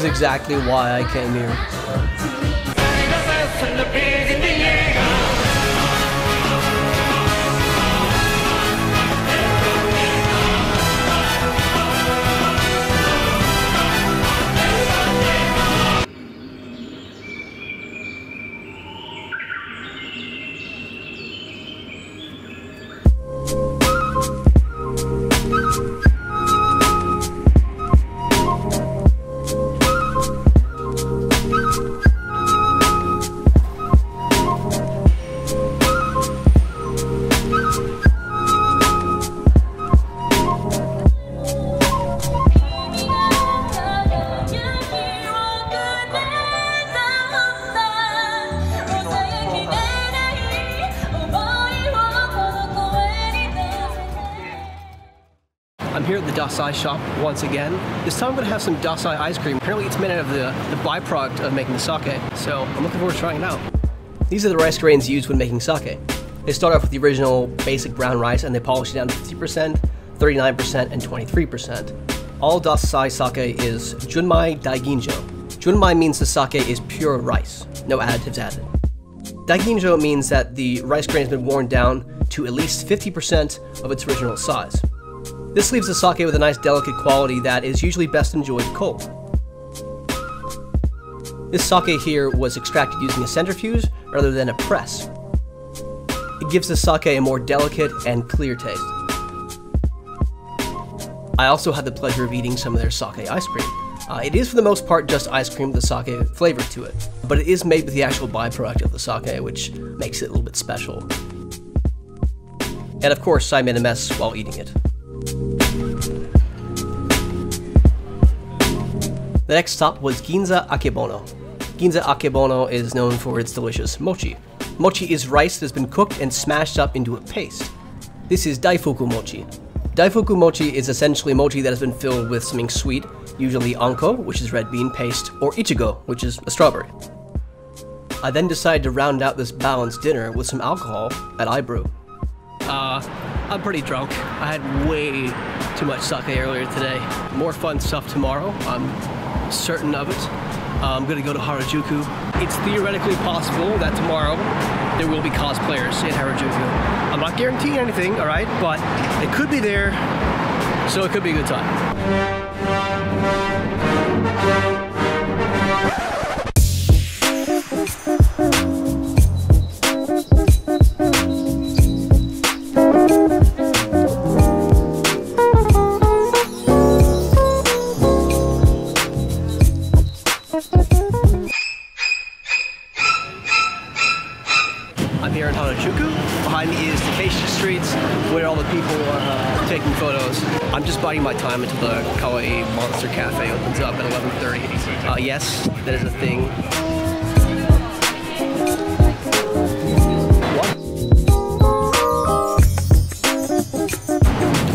is exactly why I came here. I'm here at the Dasai shop once again. This time I'm going to have some Dasai ice cream. Apparently it's made out of the byproduct of making the sake, so I'm looking forward to trying it out. These are the rice grains used when making sake. They start off with the original basic brown rice and they polish it down to 50%, 39%, and 23%. All Dasai sake is Junmai Daiginjo. Junmai means the sake is pure rice, no additives added. Daiginjo means that the rice grain has been worn down to at least 50% of its original size. This leaves the sake with a nice delicate quality that is usually best enjoyed cold. This sake here was extracted using a centrifuge rather than a press. It gives the sake a more delicate and clear taste. I also had the pleasure of eating some of their sake ice cream. It is for the most part just ice cream with the sake flavor to it, but it is made with the actual byproduct of the sake, which makes it a little bit special. And of course, I made a mess while eating it. The next stop was Ginza Akebono. Ginza Akebono is known for its delicious mochi. Mochi is rice that has been cooked and smashed up into a paste. This is daifuku mochi. Daifuku mochi is essentially mochi that has been filled with something sweet, usually anko, which is red bean paste, or ichigo, which is a strawberry. I then decided to round out this balanced dinner with some alcohol at iBrew. I'm pretty drunk. I had way too much sake earlier today. More fun stuff tomorrow, I'm certain of it. I'm gonna go to Harajuku. It's theoretically possible that tomorrow there will be cosplayers in Harajuku. I'm not guaranteeing anything, alright, but it could be there, so it could be a good time. I'm here in Harajuku. Behind me is Takeshi Streets, where all the people are taking photos. I'm just biding my time until the Kawaii Monster Cafe opens up at 11:30. Yes, that is a thing. What?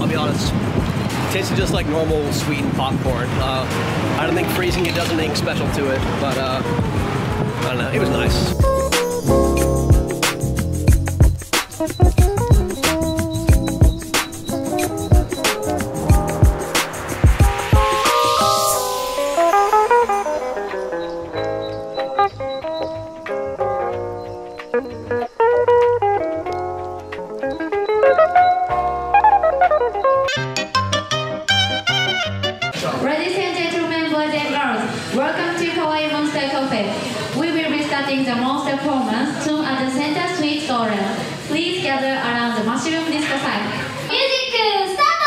I'll be honest, it tasted just like normal sweetened popcorn. I don't think freezing it does anything special to it, but I don't know, it was nice. Ladies and gentlemen, boys and girls, welcome to Kawaii Monster Cafe. We will be starting the monster performance soon at the center suite store. Please gather around the mushroom disco site. Music start!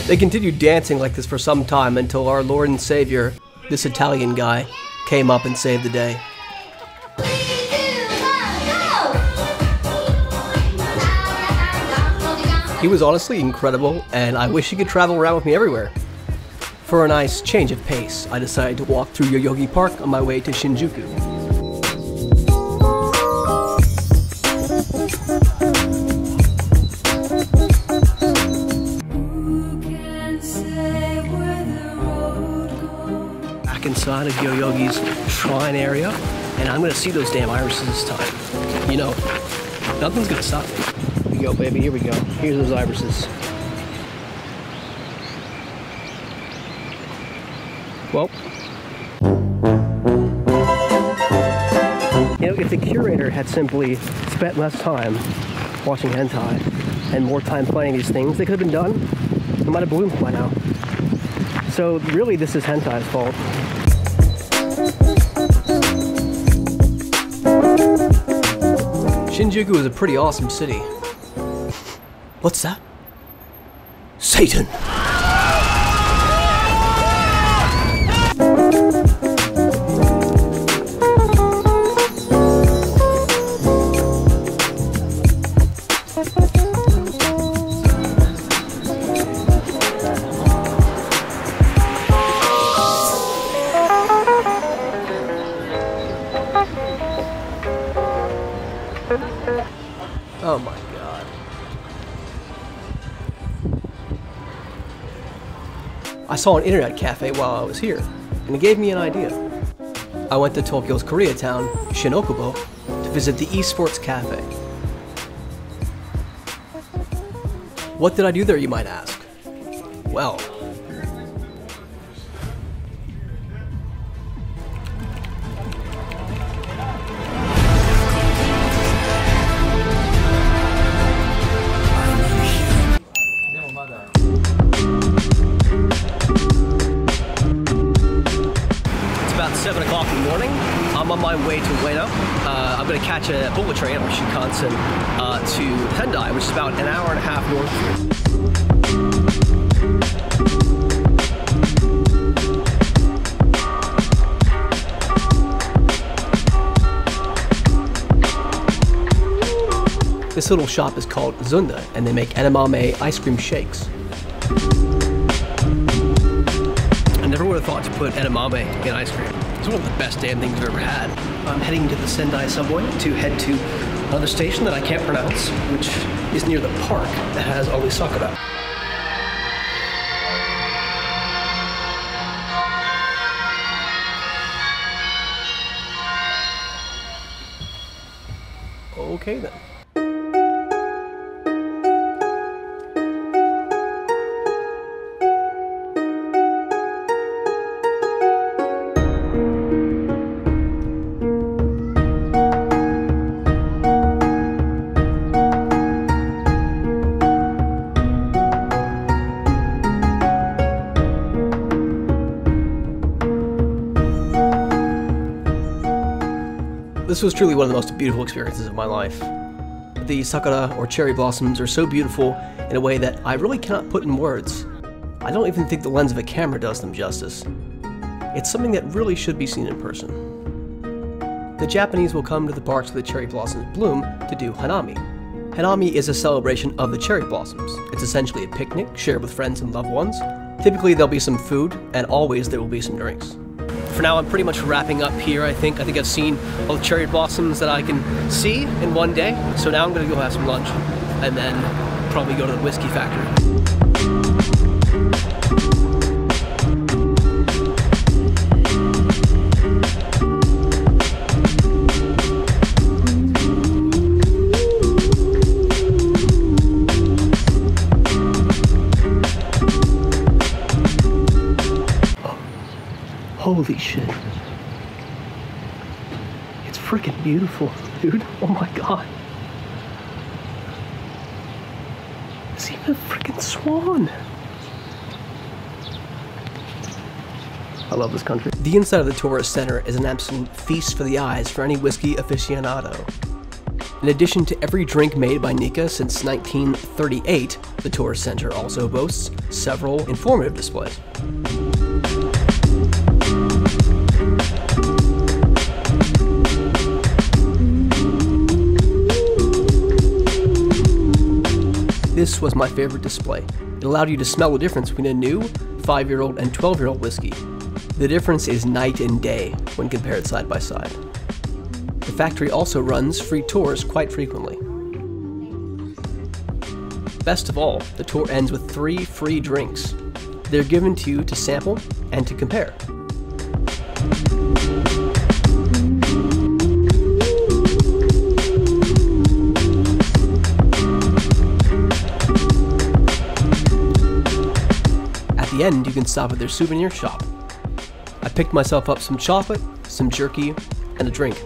They continued dancing like this for some time until our Lord and Savior, this Italian guy, came up and saved the day. 3, 2, 1, go! He was honestly incredible, and I wish he could travel around with me everywhere. For a nice change of pace, I decided to walk through Yoyogi Park on my way to Shinjuku. Who can say where the road outside of Yoyogi's shrine area, and I'm gonna see those damn irises this time. You know, nothing's gonna stop me. Here we go, baby, here we go. Here's those irises. Well, you know, if the curator had simply spent less time watching hentai and more time playing these things, they could have been done. It might have bloomed by now. So really, this is hentai's fault. Shinjuku is a pretty awesome city. What's that? Satan! Oh my god. I saw an internet cafe while I was here, and it gave me an idea. I went to Tokyo's Koreatown, Shinokubo, to visit the esports cafe. What did I do there, you might ask? Well, it's about 7 o'clock in the morning. I'm on my way to Ueno. I'm going to catch a bullet train or Shinkansen to Tendai, which is about an hour and a half north of here. This little shop is called Zunda, and they make edamame ice cream shakes. I never would have thought to put edamame in ice cream. It's one of the best damn things I've ever had. I'm heading to the Sendai subway to head to another station that I can't pronounce, which is near the park that has all these sakura. Okay then. This was truly one of the most beautiful experiences of my life. The sakura, or cherry blossoms, are so beautiful in a way that I really cannot put in words. I don't even think the lens of a camera does them justice. It's something that really should be seen in person. The Japanese will come to the parks where the cherry blossoms bloom to do hanami. Hanami is a celebration of the cherry blossoms. It's essentially a picnic shared with friends and loved ones. Typically there'll be some food, and always there will be some drinks. For now, I'm pretty much wrapping up here, I think. I've seen all the cherry blossoms that I can see in one day. So now I'm gonna go have some lunch, and then probably go to the whiskey factory. Holy shit. It's freaking beautiful, dude. Oh my god. See the freaking swan. I love this country. The inside of the tourist center is an absolute feast for the eyes for any whiskey aficionado. In addition to every drink made by Nikka since 1938, the tourist center also boasts several informative displays. This was my favorite display. It allowed you to smell the difference between a new 5-year-old and 12-year-old whiskey. The difference is night and day when compared side by side. The factory also runs free tours quite frequently. Best of all, the tour ends with 3 free drinks. They're given to you to sample and to compare. At the end, you can stop at their souvenir shop. I picked myself up some chocolate, some jerky, and a drink.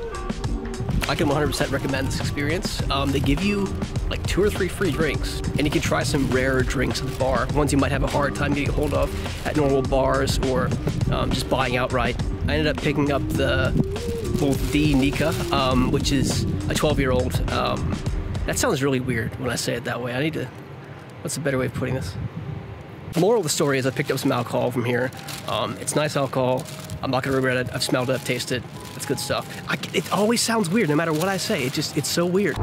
I can 100% recommend this experience. They give you like 2 or 3 free drinks, and you can try some rarer drinks at the bar, ones you might have a hard time getting hold of at normal bars or just buying outright. I ended up picking up the Nika, which is a 12-year-old. That sounds really weird when I say it that way. What's a better way of putting this? The moral of the story is I picked up some alcohol from here. It's nice alcohol. I'm not gonna regret it. I've smelled it, I've tasted it. It's good stuff. It always sounds weird no matter what I say. It's so weird.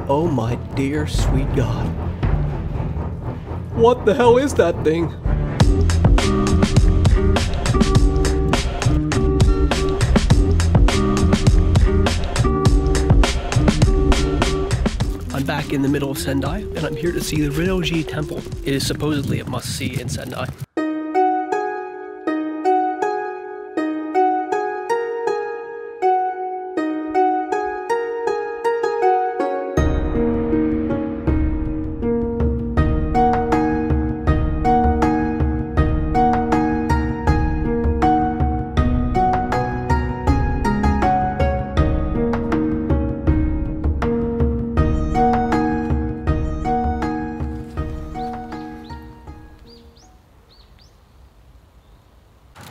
Oh my dear sweet God. What the hell is that thing? I'm back in the middle of Sendai, and I'm here to see the Rinnoji Temple. It is supposedly a must-see in Sendai.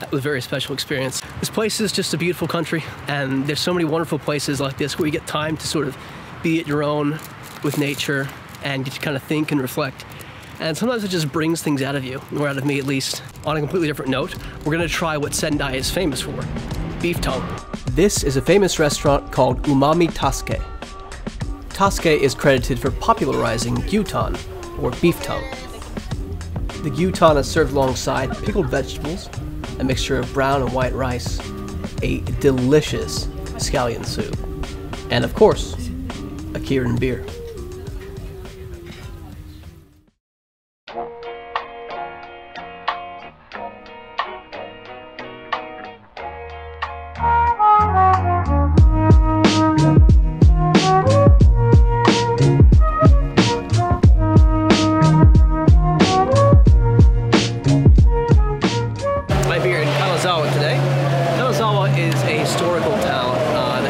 That was a very special experience. This place is just a beautiful country, and there's so many wonderful places like this where you get time to sort of be at your own with nature and get to kind of think and reflect. And sometimes it just brings things out of you, or out of me at least. On a completely different note, we're gonna try what Sendai is famous for, beef tongue. This is a famous restaurant called Umami Tasuke. Tasuke is credited for popularizing gyutan, or beef tongue. The gyutan is served alongside pickled vegetables, a mixture of brown and white rice, a delicious scallion soup, and of course, a Kirin beer.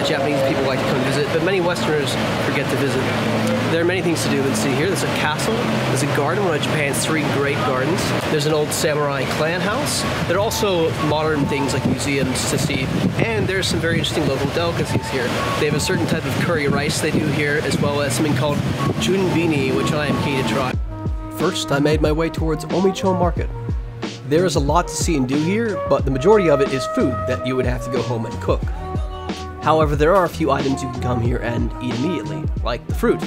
Japanese people like to come visit, but many Westerners forget to visit. There are many things to do and see here. There's a castle, there's a garden, one of Japan's 3 great gardens. There's an old samurai clan house. There are also modern things like museums to see, and there's some very interesting local delicacies here. They have a certain type of curry rice they do here, as well as something called junbini, which I am keen to try. First, I made my way towards Omicho Market. There is a lot to see and do here, but the majority of it is food that you would have to go home and cook. However, there are a few items you can come here and eat immediately, like the fruit.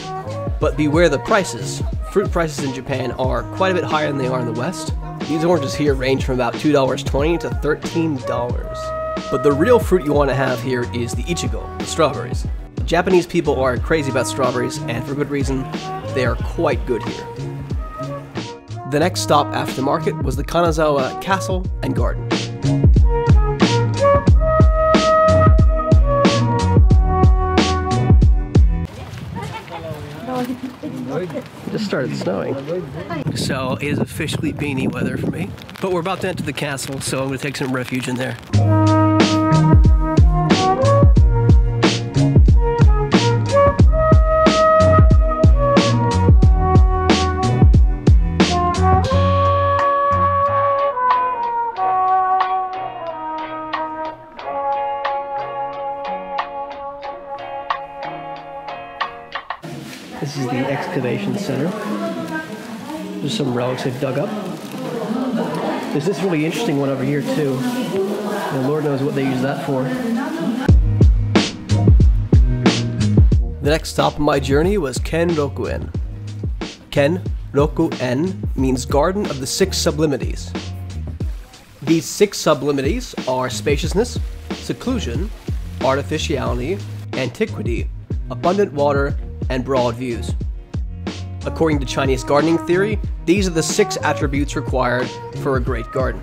But beware the prices. Fruit prices in Japan are quite a bit higher than they are in the West. These oranges here range from about $2.20 to $13. But the real fruit you want to have here is the ichigo, the strawberries. Japanese people are crazy about strawberries, and for good reason. They are quite good here. The next stop after the market was the Kanazawa Castle and Garden. It just started snowing. So it is officially beanie weather for me. But we're about to enter the castle, so I'm going to take some refuge in there. This is the excavation center. There's some relics they've dug up. There's this really interesting one over here too. And Lord knows what they use that for. The next stop on my journey was Ken-Rokuen. Ken-Rokuen means Garden of the 6 Sublimities. These 6 sublimities are spaciousness, seclusion, artificiality, antiquity, abundant water, and broad views. According to Chinese gardening theory, these are the 6 attributes required for a great garden.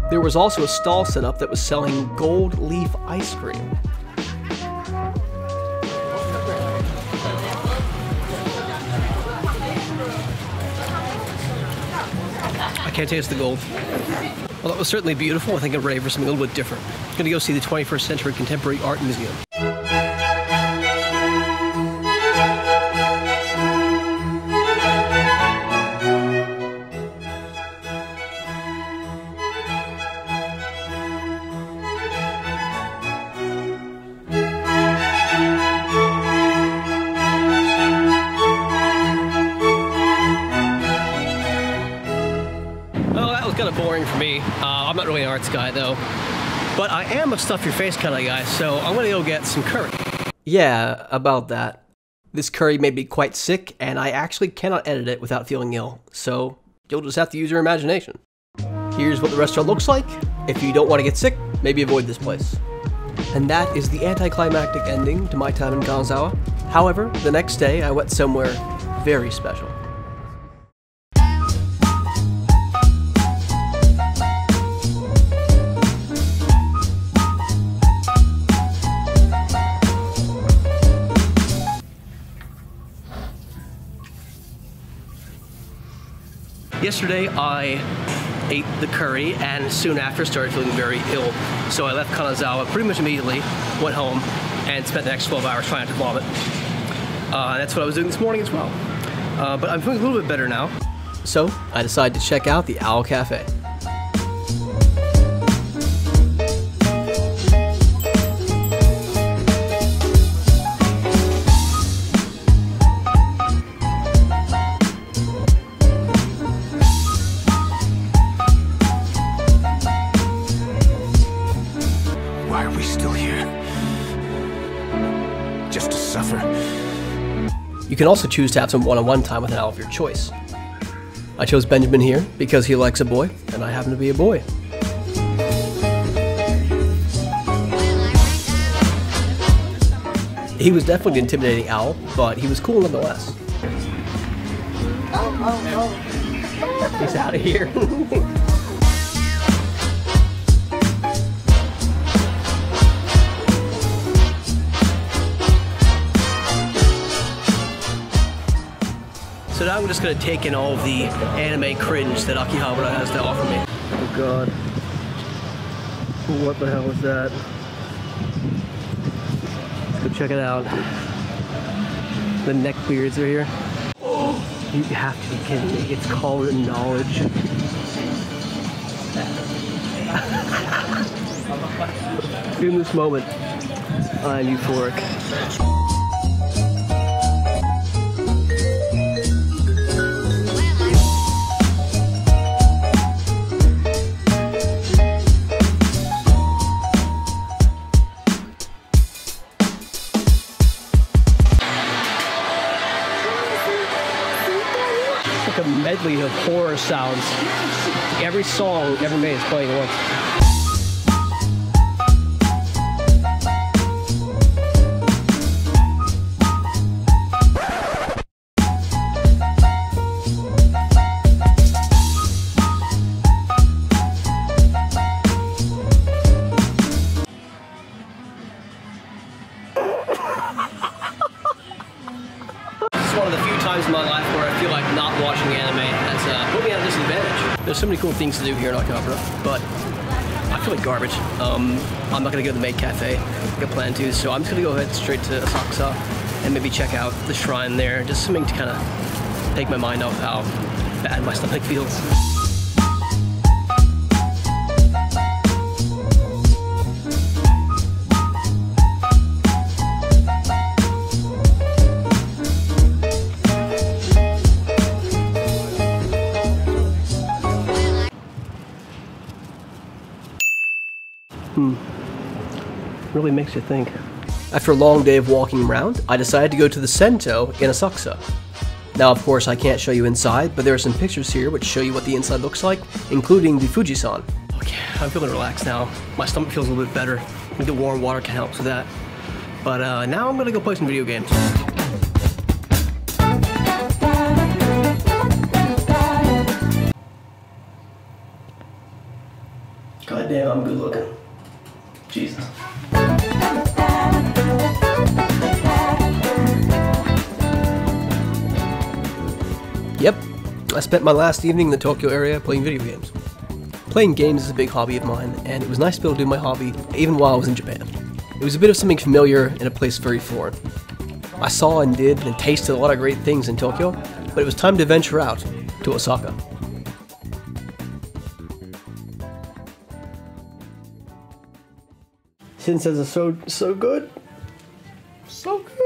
There was also a stall set up that was selling gold leaf ice cream. I can't taste the gold. Well, that was certainly beautiful. I think I'm ready for something a little bit different. I'm gonna go see the 21st Century Contemporary Art Museum. Kind of boring for me. I'm not really an arts guy though, but I am a stuff your face kind of guy, so I'm gonna go get some curry. Yeah, about that. This curry made me quite sick, and I actually cannot edit it without feeling ill, so you'll just have to use your imagination. Here's what the restaurant looks like. If you don't want to get sick, maybe avoid this place. And that is the anticlimactic ending to my time in Kanazawa. However, the next day I went somewhere very special. Yesterday I ate the curry and soon after started feeling very ill. So I left Kanazawa pretty much immediately, went home, and spent the next 12 hours trying to vomit. That's what I was doing this morning as well. But I'm feeling a little bit better now. So I decided to check out the Owl Cafe. You can also choose to have some one-on-one time with an owl of your choice. I chose Benjamin here because he likes a boy, and I happen to be a boy. He was definitely an intimidating owl, but he was cool nonetheless. He's out of here. So now I'm just going to take in all of the anime cringe that Akihabara has to offer me. Oh god. What the hell is that? Let's go check it out. The neck beards are here. You have to be kidding me. It's called knowledge. In this moment, I'm euphoric. A medley of horror sounds. Every song ever made is playing at once. It's one of the few times in my life where I feel like not watching anime has put me at a disadvantage. There's so many cool things to do here in Akihabara, but I feel like garbage. I'm not gonna go to the maid cafe like I plan to, so I'm just gonna go ahead straight to Asakusa and maybe check out the shrine there. Just something to kind of take my mind off how bad my stomach feels. Really makes you think. After a long day of walking around, I decided to go to the Sento in Asakusa. Now, of course, I can't show you inside, but there are some pictures here which show you what the inside looks like, including the Fujisan. Okay, I'm feeling relaxed now. My stomach feels a little bit better. I think the warm water can help with that. But now I'm gonna go play some video games. God damn, I'm good looking. Jesus. Yep, I spent my last evening in the Tokyo area playing video games. Playing games is a big hobby of mine, and it was nice to be able to do my hobby even while I was in Japan. It was a bit of something familiar in a place very foreign. I saw and did and tasted a lot of great things in Tokyo, but it was time to venture out to Osaka. Sin says it's so good. So good.